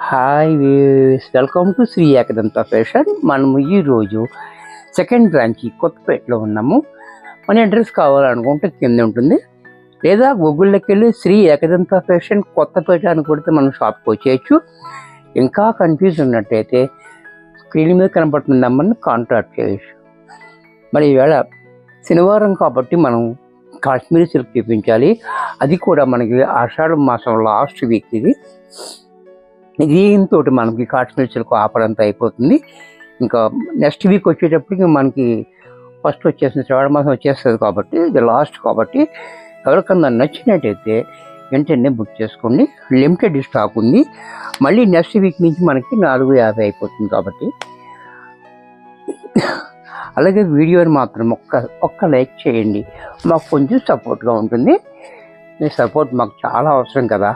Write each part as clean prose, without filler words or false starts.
Hi views, welcome to Shri Ekadanta fashion. మనము ఈరోజు second బ్రాంచ్కి కొత్తపేటలో ఉన్నాము. మన అడ్రస్ కావాలనుకుంటే కింద ఉంటుంది, లేదా గూగుల్లోకి వెళ్ళి శ్రీ ఏకదంత ఫ్యాషన్ కొత్తపేట అని కొడితే మనం షాప్కి వచ్చేయచ్చు. ఇంకా కన్ఫ్యూజ్ ఉన్నట్టయితే స్క్రీన్ మీద కనపడుతున్న నెంబర్ని కాంటాక్ట్ చేయొచ్చు. మరి ఈవేళ శనివారం కాబట్టి మనం కాశ్మీరీ సిల్క్ చూపించాలి. అది కూడా మనకి ఆషాఢ మాసం లాస్ట్ వీక్. దీంతో మనకి కాశ్మీర్ సిల్క్ ఆఫర్ అంతా అయిపోతుంది. ఇంకా నెక్స్ట్ వీక్ వచ్చేటప్పటికి మనకి ఫస్ట్ వచ్చేసింది, శ్రావణ మాసం వచ్చేస్తుంది కాబట్టి ఇది లాస్ట్. కాబట్టి ఎవరికన్నా నచ్చినట్టయితే వెంటనే బుక్ చేసుకోండి. లిమిటెడ్ స్టాక్ ఉంది. మళ్ళీ నెక్స్ట్ వీక్ నుంచి మనకి 450 అయిపోతుంది. కాబట్టి అలాగే వీడియోని మాత్రం ఒక్క లైక్ చేయండి, మాకు కొంచెం సపోర్ట్గా ఉంటుంది. మీ సపోర్ట్ మాకు చాలా అవసరం కదా.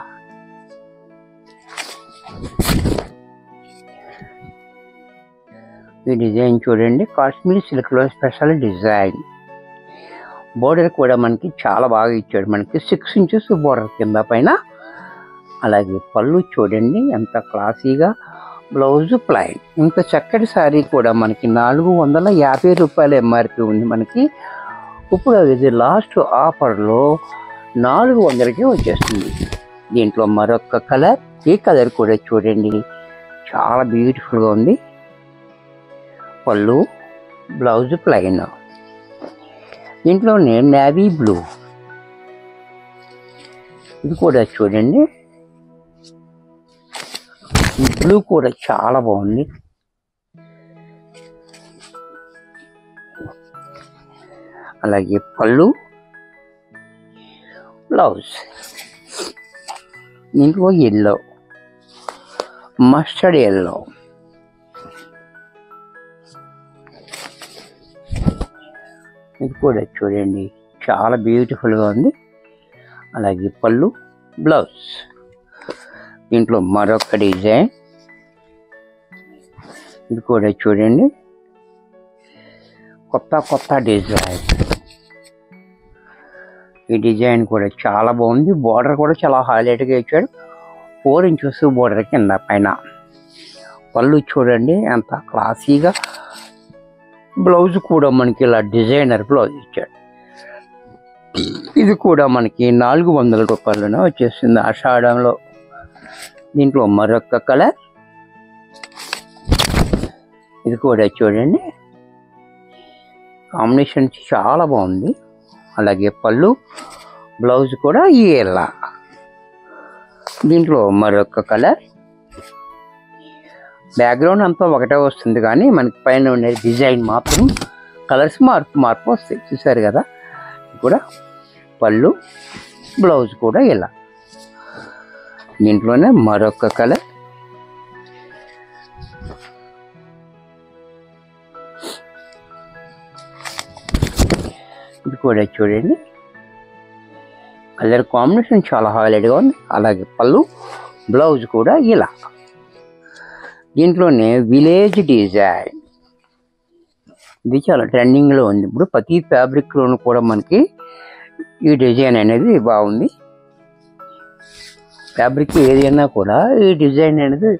ఈ డిజైన్ చూడండి, కాశ్మీరీ సిల్క్లో స్పెషల్ డిజైన్. బోర్డర్ కూడా మనకి చాలా బాగా ఇచ్చాడు. మనకి 6 ఇంచెస్ బోర్డర్ కింద పైన. అలాగే పళ్ళు చూడండి ఎంత క్లాసీగా, బ్లౌజ్ ప్లైన్. ఇంత చక్కటి శారీ కూడా మనకి 450 రూపాయల ఎంఆర్పి ఉంది మనకి. ఇప్పుడు ఇది లాస్ట్ ఆఫర్లో 400కి వచ్చేస్తుంది. దీంట్లో మరొక కలర్, ఈ కలర్ కూడా చూడండి చాలా బ్యూటిఫుల్గా ఉంది. పళ్ళు, బ్లౌజ్ ప్లైన్. దీంట్లోనే నేవీ బ్లూ, ఇది కూడా చూడండి, బ్లూ కూడా చాలా బాగుంది. అలాగే పళ్ళు, బ్లౌజ్. దీంట్లో ఎల్లో, మస్టర్డ్ ఎల్లో. ఇది కూడా చూడండి చాలా బ్యూటిఫుల్గా ఉంది. అలాగే పళ్ళు, బ్లౌజ్. దీంట్లో మరొక డిజైన్, ఇది కూడా చూడండి కొత్త డిజైన్. ఈ డిజైన్ కూడా చాలా బాగుంది. బార్డర్ కూడా చాలా హైలైట్గా ఇచ్చాడు. 4 ఇంచెస్ బార్డర్ కింద పైన. పళ్ళు చూడండి ఎంత క్లాసీగా. బ్లౌజ్ కూడా మనకి ఇలా డిజైనర్ బ్లౌజ్ ఇచ్చాడు. ఇది కూడా మనకి 400 రూపాయలనే వచ్చేస్తుంది ఆషాఢంలో. దీంట్లో మరొక కలర్, ఇది కూడా చూడండి కాంబినేషన్ చాలా బాగుంది. అలాగే పళ్ళు, బ్లౌజ్ కూడా ఇలా. దీంట్లో మరొక కలర్. బ్యాక్గ్రౌండ్ అంతా ఒకటే వస్తుంది కానీ మనకి పైన ఉండే డిజైన్ మాత్రం కలర్స్ మార్పు వస్తాయి. చూసారు కదా. కూడా పళ్ళు, బ్లౌజ్ కూడా ఇలా. దీంట్లోనే మరొక కలర్, ఇది కూడా చూడండి కలర్ కాంబినేషన్ చాలా హైలైట్గా ఉంది. అలాగే పళ్ళు, బ్లౌజ్ కూడా ఇలా. దీంట్లోనే విలేజ్ డిజైన్, ఇది చాలా ట్రెండింగ్లో ఉంది. ఇప్పుడు ప్రతి ఫ్యాబ్రిక్లోనూ కూడా మనకి ఈ డిజైన్ అనేది బాగుంది. ఫ్యాబ్రిక్ ఏదైనా కూడా ఈ డిజైన్ అనేది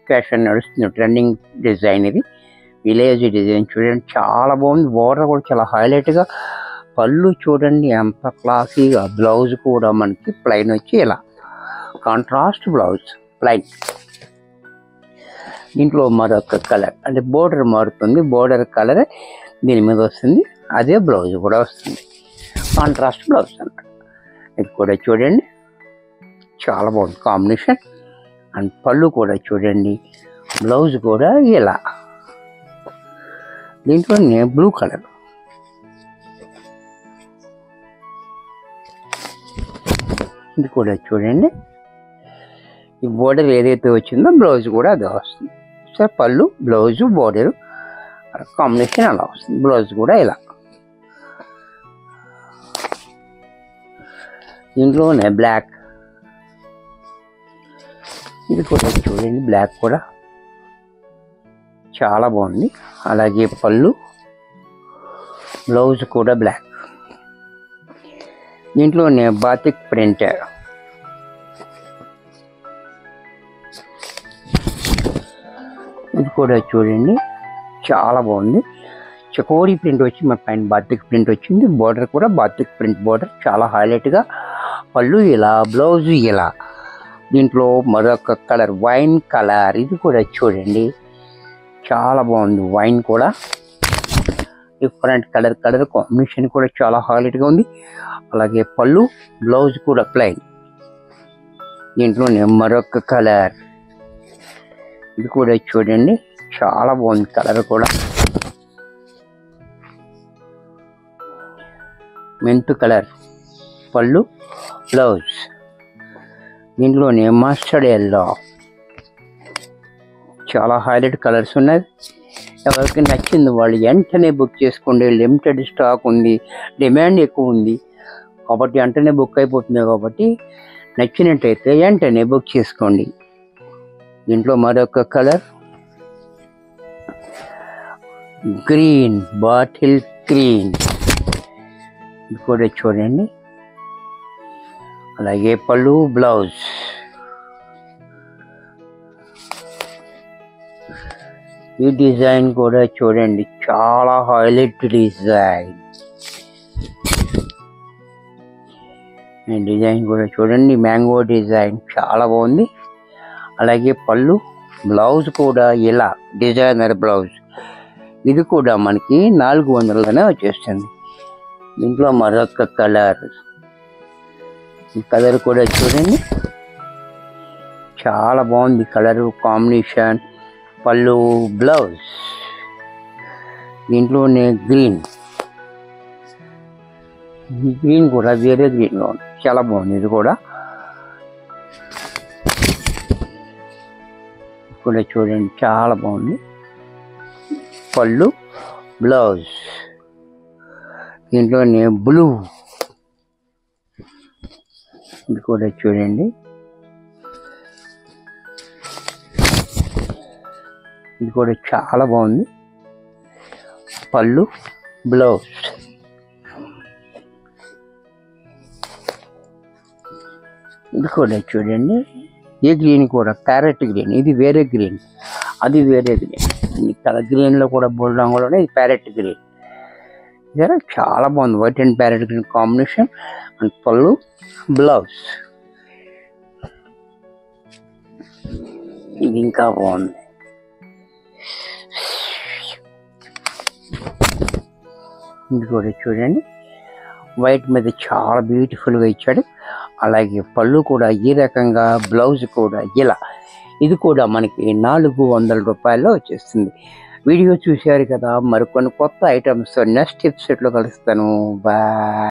ఫ్యాషన్ నడుస్తుంది, ట్రెండింగ్ డిజైన్. ఇది విలేజ్ డిజైన్ చూడండి చాలా బాగుంది. బోర్డర్ కూడా చాలా హైలైట్గా. పళ్ళు చూడండి ఎంత క్లాసీగా. బ్లౌజ్ కూడా మనకి ప్లైన్ వచ్చి ఇలా కాంట్రాస్ట్ బ్లౌజ్ ప్లైన్. దీంట్లో మరొక కలర్, అంటే బోర్డర్ మారుతుంది. బోర్డర్ కలర్ దీని మీద వస్తుంది, అదే బ్లౌజ్ కూడా వస్తుంది. కాంట్రాస్ట్ బ్లౌజ్ అన్నమాట. ఇది కూడా చూడండి చాలా బాగుంది కాంబినేషన్. అండ్ పళ్ళు కూడా చూడండి, బ్లౌజ్ కూడా ఇలా. దీంట్లో బ్లూ కలర్, ఇది కూడా చూడండి. ఈ బోర్డర్ ఏదైతే వచ్చిందో బ్లౌజ్ కూడా అదే వస్తుంది. సార్ పళ్ళు, బ్లౌజు, బోర్డరు కాంబినేషన్ అలా వస్తుంది. బ్లౌజ్ కూడా ఇలా. దీంట్లోనే బ్లాక్, ఇది కూడా చూడండి బ్లాక్ కూడా చాలా బాగుంది. అలాగే పళ్ళు, బ్లౌజ్ కూడా బ్లాక్. దీంట్లోనే బాతిక్ ప్రింట్, ఇది కూడా చూడండి చాలా బాగుంది. చకోరీ ప్రింట్ వచ్చి మన పైన బాతిక్ ప్రింట్ వచ్చింది. బోర్డర్ కూడా బాతిక్ ప్రింట్ బోర్డర్, చాలా హైలైట్గా. పళ్ళు ఇలా, బ్లౌజ్ ఇలా. దీంట్లో మరొక కలర్ వైన్ కలర్, ఇది కూడా చూడండి చాలా బాగుంది. వైన్ కూడా డిఫరెంట్ కలర్ కాంబినేషన్ కూడా చాలా హైలైట్గా ఉంది. అలాగే పళ్ళు, బ్లౌజ్ కూడా ప్లెయిన్. దీంట్లోనే మరొక కలర్, ఇది కూడా చూడండి చాలా బాగుంది. కలర్ కూడా మెంతు కలర్, పళ్ళు, బ్లౌజ్. దీంట్లోనే మస్టర్డ్ ఎల్లో, చాలా హైలైట్ కలర్స్ ఉన్నాయి. ఎవరికి నచ్చింది వాళ్ళు వెంటనే బుక్ చేసుకోండి. లిమిటెడ్ స్టాక్ ఉంది, డిమాండ్ ఎక్కువ ఉంది కాబట్టి వెంటనే బుక్ అయిపోతుంది. కాబట్టి నచ్చినట్టయితే వెంటనే బుక్ చేసుకోండి. దీంట్లో మరొక కలర్ గ్రీన్, బాటిల్ గ్రీన్, ఇది కూడా చూడండి. అలాగే పళ్ళు, బ్లౌజ్. ఈ డిజైన్ కూడా చూడండి చాలా హైలైట్ డిజైన్. ఈ డిజైన్ కూడా చూడండి మ్యాంగో డిజైన్ చాలా బాగుంది. అలాగే పళ్ళు, బ్లౌజ్ కూడా ఇలా డిజైనర్ బ్లౌజ్. ఇది కూడా మనకి 400లోనే వచ్చేస్తుంది. దీంట్లో మరొక కలర్, ఈ కలర్ కూడా చూడండి చాలా బాగుంది. కలర్ కాంబినేషన్, పళ్ళు, బ్లౌజ్. దీంట్లోనే గ్రీన్, గ్రీన్ కూడా వేరే గ్రీన్గా ఉంది, చాలా బాగుంది. ఇది కూడా చూడండి చాలా బాగుంది. పళ్ళు, బ్లౌజ్. దీంట్లోనే బ్లూ, ఇది కూడా చూడండి ఇది కూడా చాలా బాగుంది. పళ్ళు, బ్లౌజ్. ఇది కూడా చూడండి ఈ గ్రీన్ కూడా ప్యారెట్ గ్రీన్, ఇది వేరే గ్రీన్, అది వేరే గ్రీన్. కలర్ గ్రీన్లో కూడా బోల్డ్ రంగులోనే ఇది ప్యారెట్ గ్రీన్. చాలా బాగుంది. White and parrot green combination. And పళ్ళు, బ్లౌజ్. ఇది ఇంకా బాగుంది. ఇది కూడా చూడండి వైట్ మీద చాలా బ్యూటిఫుల్గా ఇచ్చాడు. అలాగే పళ్ళు కూడా ఈ రకంగా, బ్లౌజ్ కూడా ఇలా. ఇది కూడా మనకి 400 రూపాయల్లో వచ్చేస్తుంది. వీడియో చూశారు కదా, మరికొన్ని కొత్త ఐటమ్స్ నెక్స్ట్ ఎపిసోడ్లో కలుస్తాను. బాయ్.